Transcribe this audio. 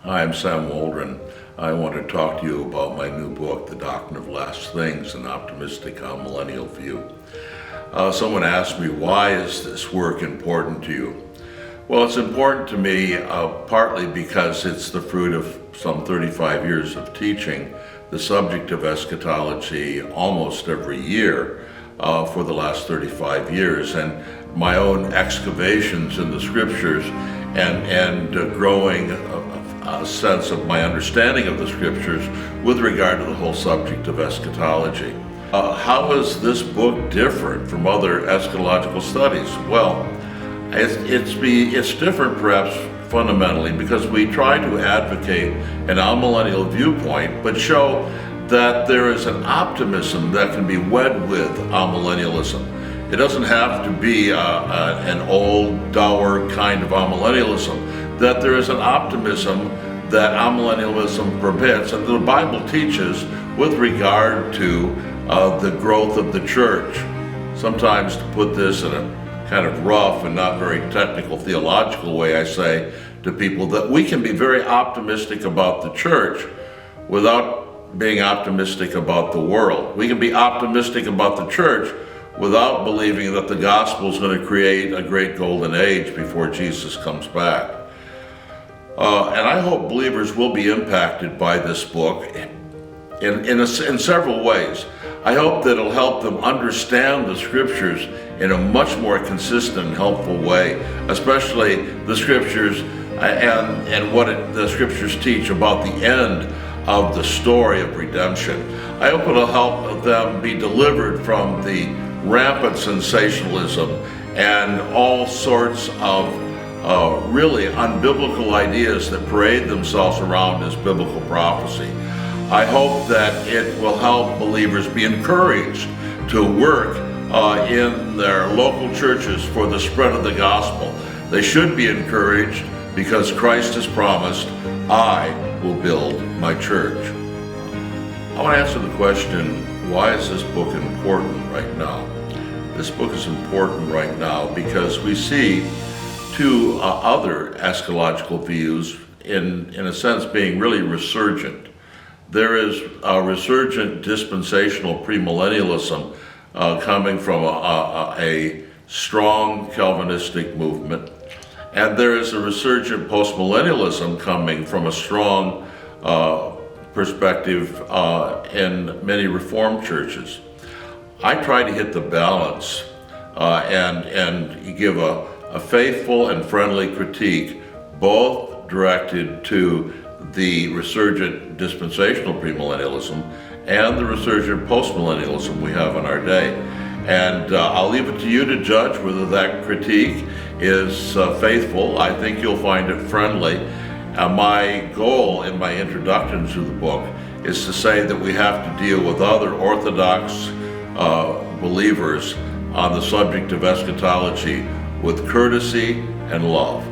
Hi, I'm Sam Waldron. I want to talk to you about my new book, The Doctrine of Last Things, an Optimistic Millennial View. Someone asked me, why is this work important to you? Well, it's important to me partly because it's the fruit of some 35 years of teaching the subject of eschatology almost every year for the last 35 years, and my own excavations in the scriptures and growing a sense of my understanding of the scriptures with regard to the whole subject of eschatology. How is this book different from other eschatological studies? Well, it's different perhaps fundamentally because we try to advocate an amillennial viewpoint, but show that there is an optimism that can be wed with amillennialism. It doesn't have to be an old, dour kind of amillennialism, that there is an optimism that amillennialism permits and the Bible teaches with regard to the growth of the church. Sometimes, to put this in a kind of rough and not very technical theological way, I say to people that we can be very optimistic about the church without being optimistic about the world. We can be optimistic about the church without believing that the gospel is going to create a great golden age before Jesus comes back. And I hope believers will be impacted by this book in several ways. I hope that it'll help them understand the scriptures in a much more consistent and helpful way, especially the scriptures and what the scriptures teach about the end of the story of redemption. I hope it'll help them be delivered from the rampant sensationalism and all sorts of really unbiblical ideas that parade themselves around as biblical prophecy. I hope that it will help believers be encouraged to work in their local churches for the spread of the gospel. They should be encouraged because Christ has promised, I will build my church. I want to answer the question, why is this book important right now? This book is important right now because we see two other eschatological views in a sense being really resurgent. There is a resurgent dispensational premillennialism coming from a strong Calvinistic movement, and there is a resurgent postmillennialism coming from a strong perspective in many Reformed churches. I try to hit the balance and give a faithful and friendly critique, both directed to the resurgent dispensational premillennialism and the resurgent postmillennialism we have in our day. And I'll leave it to you to judge whether that critique is faithful. I think you'll find it friendly. My goal in my introduction to the book is to say that we have to deal with other Orthodox believers on the subject of eschatology with courtesy and love.